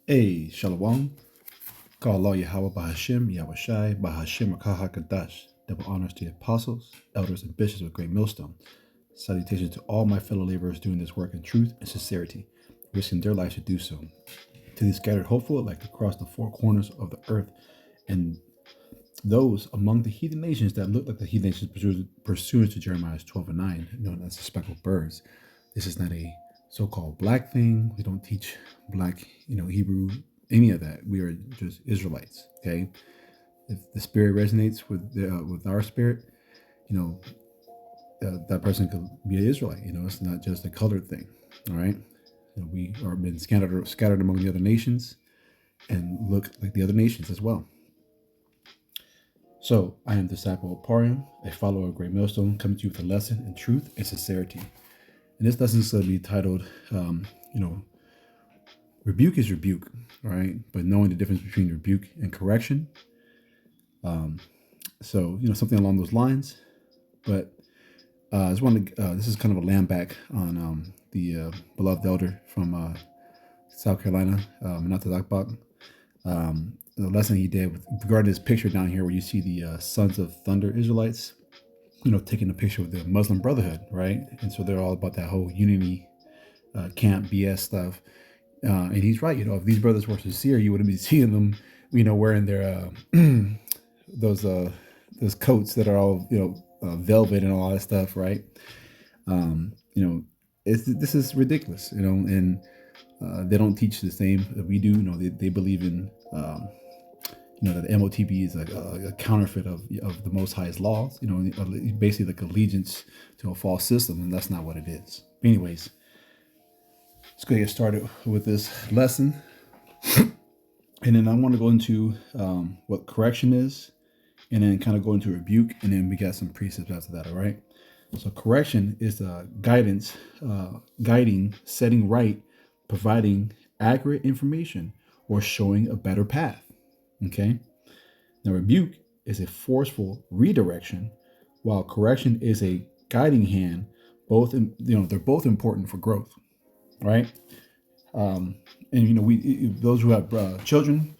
Hey, Shalom. Call Allah Yahweh Bahashim, Yahweh Shai, Bahashim Akaha Kadash. Double honors to the apostles, elders, and bishops of Great Millstone. Salutations to all my fellow laborers doing this work in truth and sincerity, risking their lives to do so. To the scattered hopeful, like across the four corners of the earth, and those among the heathen nations that look like the heathen nations pursuant to Jeremiah 12 and 9, known as the speckled birds. This is not a so-called black thing. We don't teach black, Hebrew, any of that. We are just Israelites. Okay. If the spirit resonates with our spirit, that person could be an Israelite. It's not just a colored thing. All right. We are been scattered among the other nations and look like the other nations as well. So I am disciple of Parium, a follower of Great Millstone, coming to you with a lesson in truth and sincerity. And this lesson is going to be titled, Rebuke is rebuke, right? But knowing the difference between rebuke and correction. Something along those lines. But I just want to, this is kind of a land back on the beloved elder from South Carolina, Manata Zakbak. The lesson he did regarding this picture down here where you see the Sons of Thunder Israelites, taking a picture of the Muslim Brotherhood, right? And so they're all about that whole unity camp BS stuff. And he's right, if these brothers were sincere, you wouldn't be seeing them, wearing their those coats that are all velvet and all that stuff, right? This is ridiculous, and they don't teach the same that we do. They believe in that the MOTB is a counterfeit of the Most High's laws. Basically like allegiance to a false system, and that's not what it is. Anyways, let's go get started with this lesson. And then I want to go into what correction is, and then kind of go into rebuke, and then we got some precepts after that, all right? So correction is guidance, guiding, setting right, providing accurate information, or showing a better path, okay? Now rebuke is a forceful redirection, while correction is a guiding hand. They're both important for growth, right? And we those who have children,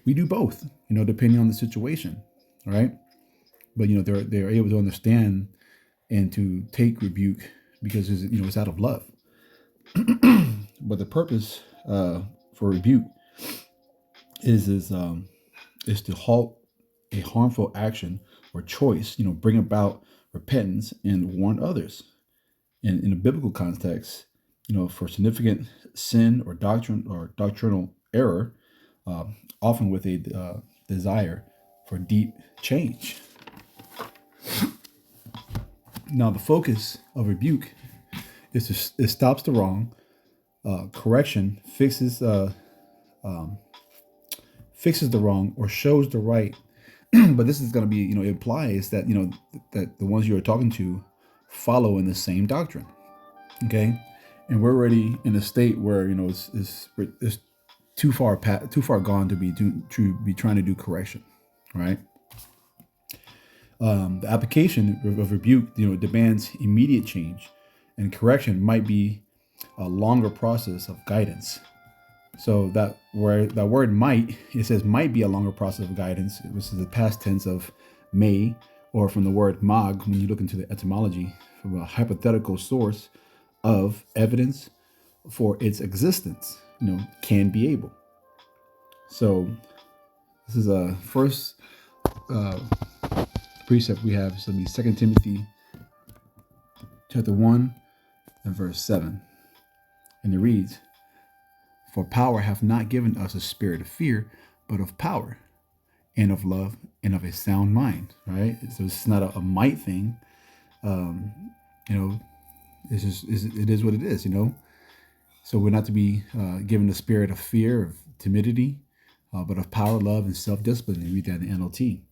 we do both, depending on the situation, right? But they're able to understand and to take rebuke because it's out of love. But the purpose for rebuke is to halt a harmful action or choice, bring about repentance and warn others. And in a biblical context, for significant sin or doctrinal error, often with a desire for deep change. Now, the focus of rebuke is it stops the wrong. Correction fixes the wrong or shows the right. But this is going to be, implies that that the ones you are talking to follow in the same doctrine. Okay, and we're already in a state where it's too far gone to be trying to do correction, right? The application of rebuke, demands immediate change, and correction might be a longer process of guidance. So that word might, it says might be a longer process of guidance. This is the past tense of may, or from the word mag, when you look into the etymology, from a hypothetical source of evidence for its existence, can be able. So this is a first precept we have. So it'll be 2 Timothy chapter 1 and verse 7. And it reads, "For power hath not given us a spirit of fear, but of power and of love and of a sound mind." Right? So it's not a might thing. It's just, it is what it is, So we're not to be given the spirit of fear, of timidity, but of power, love, and self-discipline. You read that in the NLT.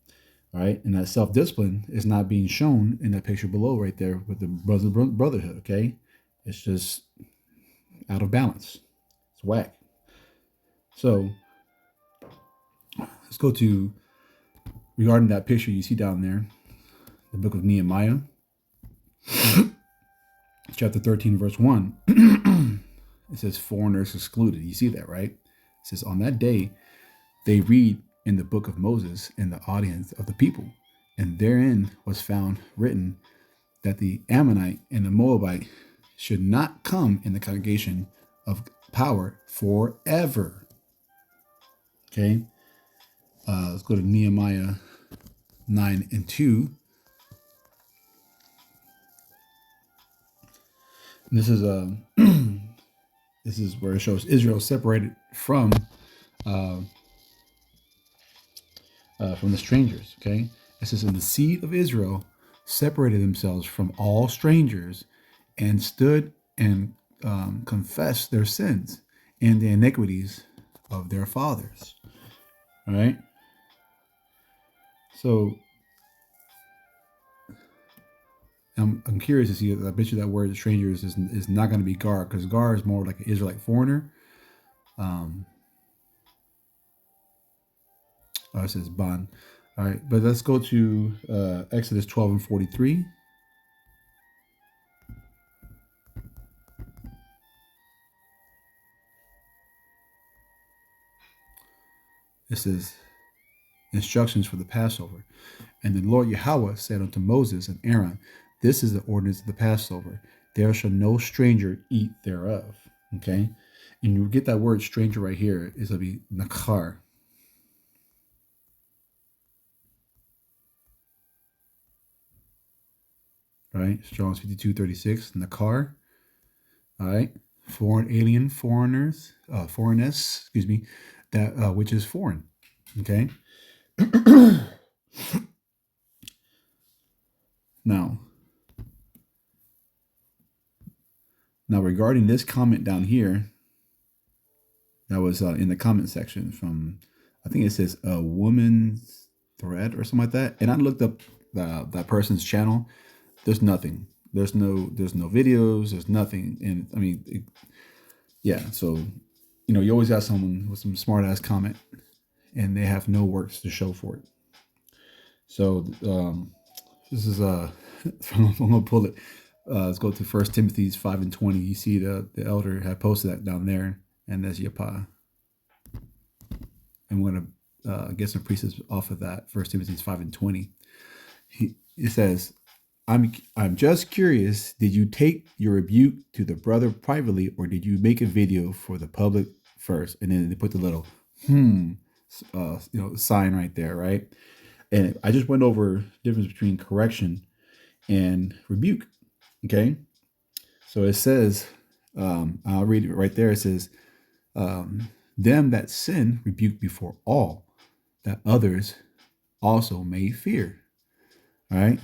All right, and that self-discipline is not being shown in that picture below right there with the brotherhood, okay? It's just out of balance. It's whack. So let's go to, regarding that picture you see down there, the book of Nehemiah, chapter 13, verse 1. It says foreigners excluded. You see that, right? says, on that day, they read in the book of Moses in the audience of the people, and therein was found written that the Ammonite and the Moabite should not come in the congregation of power forever. Okay, let's go to Nehemiah 9 and 2. And this is this is where it shows Israel separated from the strangers. Okay, it says, and the seed of Israel separated themselves from all strangers, and stood and confessed their sins and the iniquities of their fathers. All right. So I'm curious to see. I bet you that word strangers is not going to be gar, because gar is more like an Israelite foreigner. It says ban. All right, but let's go to Exodus 12 and 43. It says instructions for the Passover. And the Lord Yahweh said unto Moses and Aaron, this is the ordinance of the Passover. There shall no stranger eat thereof. Okay. And you get that word stranger right here. It's going to be nakar. Right. Strong's 52:36. Nakar. All right. Foreign, alien, foreigners, foreignness, excuse me, that which is foreign. Okay. Now regarding this comment down here, that was in the comment section from, I think it says a woman's thread or something like that. And I looked up that person's channel. There's nothing. There's no videos. There's nothing. And I mean, yeah. So, you always got someone with some smart ass comment, and they have no works to show for it. So this is I'm gonna pull it. Let's go to 1 Timothy 5 and 20. You see the elder had posted that down there, and that's Yapa. I'm going to get some precepts off of that. 1 Timothy 5 and 20. It says, I'm just curious, did you take your rebuke to the brother privately, or did you make a video for the public first? And then they put the little sign right there, right? And I just went over the difference between correction and rebuke. Okay, so it says, I'll read it right there. It says, them that sin rebuke before all, that others also may fear. All right.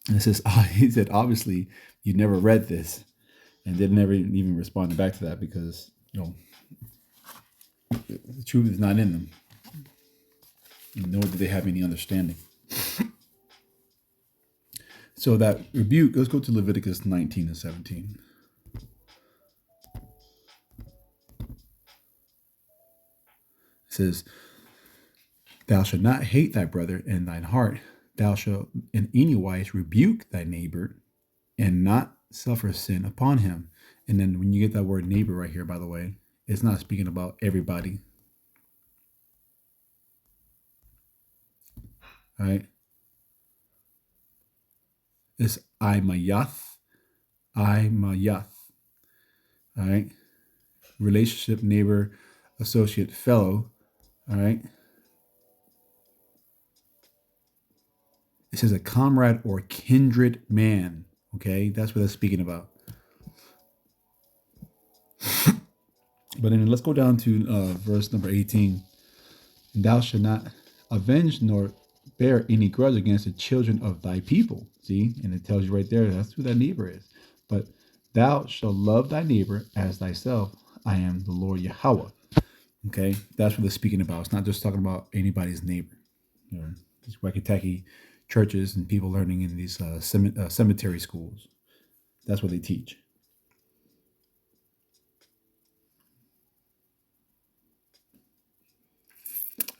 And it says, he said, obviously, you never read this, and they never even responded back to that, because the truth is not in them, nor do they have any understanding. So that rebuke, let's go to Leviticus 19 and 17. It says, thou shalt not hate thy brother in thine heart. Thou shalt in any wise rebuke thy neighbor, and not suffer sin upon him. And then when you get that word neighbor right here, by the way, it's not speaking about everybody. All right. It's imayath. All right. Relationship, neighbor, associate, fellow. All right. It says a comrade or kindred man. Okay. That's what that's speaking about. But then let's go down to verse number 18. Thou shalt not avenge nor bear any grudge against the children of thy people. See, and it tells you right there, that's who that neighbor is. But thou shalt love thy neighbor as thyself. I am the Lord Yahweh. Okay, that's what they're speaking about. It's not just talking about anybody's neighbor. These wacky-tacky churches and people learning in these cemetery schools. That's what they teach.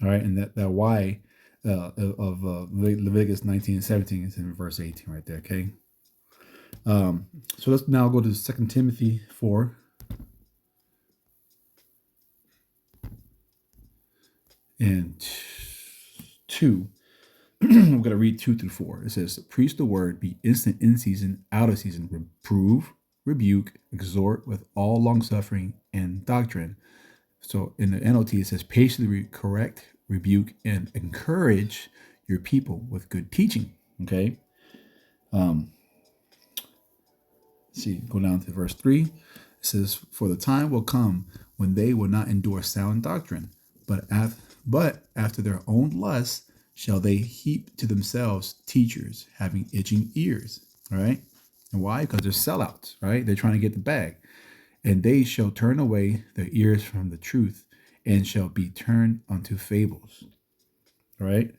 All right, and that why of Leviticus 19 and 17 is in verse 18 right there, okay? So let's now go to 2 Timothy 4. And 2, I'm going to read 2 through 4. It says, preach the word, be instant in season, out of season, reprove, rebuke, exhort with all long suffering and doctrine. So in the NLT, it says, patiently correct, rebuke, and encourage your people with good teaching. Okay. See, go down to verse 3. It says, for the time will come when they will not endure sound doctrine, but after their own lusts shall they heap to themselves teachers having itching ears. All right. And why? Because they're sellouts, right? They're trying to get the bag. And they shall turn away their ears from the truth and shall be turned unto fables. All right.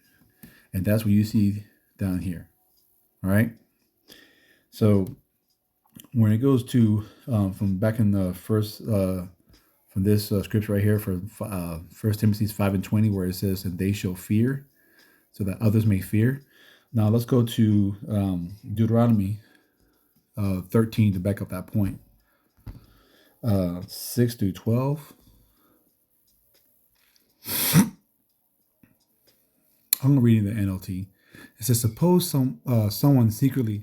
And that's what you see down here. All right. So when it goes to from back in the first from this scripture right here for 1 Timothy 5:20, where it says, and they shall fear, so that others may fear. Now let's go to Deuteronomy 13 to back up that point. 6 through 12. I'm reading the NLT. It says, suppose someone secretly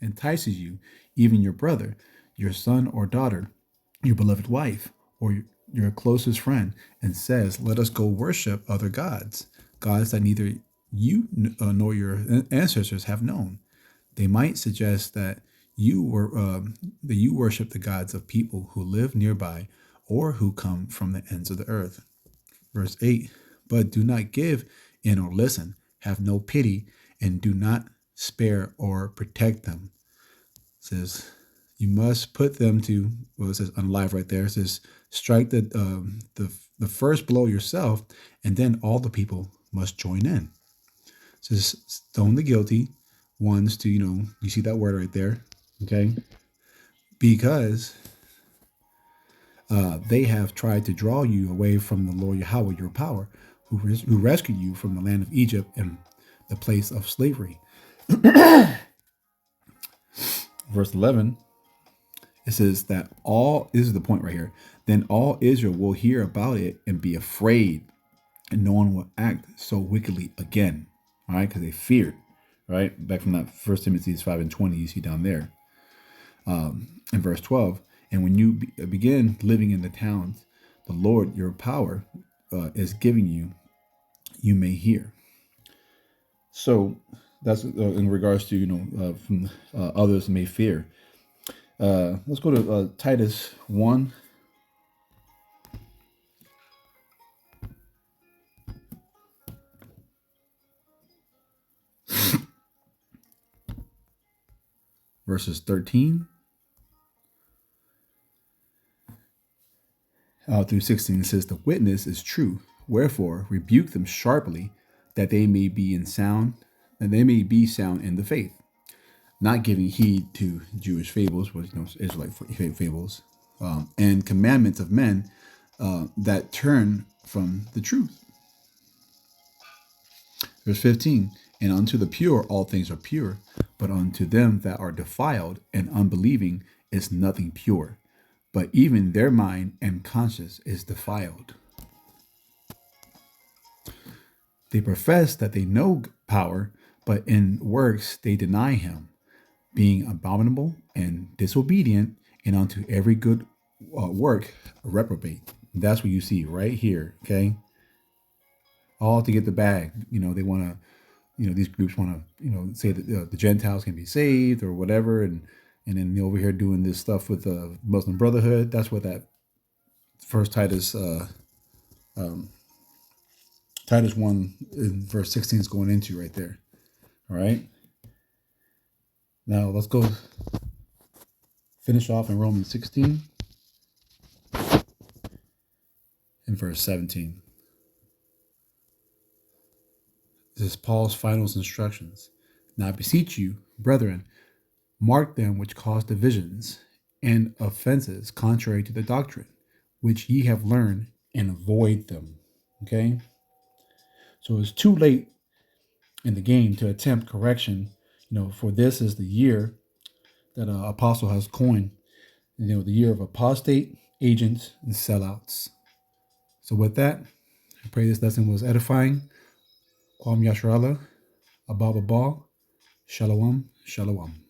entices you, even your brother, your son or daughter, your beloved wife, or your closest friend, and says, let us go worship other gods, gods that neither you nor your ancestors have known. They might suggest that you worship the gods of people who live nearby or who come from the ends of the earth. Verse 8, but do not give in or listen, have no pity, and do not spare or protect them. It says, you must put them to, well, it says unalive right there. It says, strike the first blow yourself, and then all the people must join in. It says, stone the guilty ones to, you see that word right there, okay? Because they have tried to draw you away from the Lord Yahweh, your power, who rescued you from the land of Egypt and the place of slavery. Verse 11, it says that this is the point right here, then all Israel will hear about it and be afraid, and no one will act so wickedly again. All right, because they feared, right? Back from that 1 Timothy 5:20, you see down there. In verse 12, and when you begin living in the towns, the Lord, your power, is giving you, you may hear. So that's in regards to, from others may fear. Let's go to Titus 1. Verses 13 through 16. It says, the witness is true. Wherefore, rebuke them sharply, that they may be sound in the faith, not giving heed to Jewish fables, Israelite fables, and commandments of men that turn from the truth. Verse 15, and unto the pure all things are pure, but unto them that are defiled and unbelieving is nothing pure, but even their mind and conscience is defiled. They profess that they know power, but in works they deny him, being abominable and disobedient, and unto every good work reprobate. That's what you see right here, okay? All to get the bag. They want to, these groups want to, say that the Gentiles can be saved or whatever, and then over here doing this stuff with the Muslim Brotherhood. That's what that First Titus Titus 1 in verse 16 is going into right there. All right. Now let's go finish off in Romans 16 in verse 17. This is Paul's final instructions. Now I beseech you, brethren, mark them which cause divisions and offenses contrary to the doctrine, which ye have learned, and avoid them. Okay? So it's too late in the game to attempt correction, for this is the year that Apostle has coined, the year of apostate, agents, and sellouts. So with that, I pray this lesson was edifying. Kwam Yasharallah, Abba Abba, Shalom, Shalom.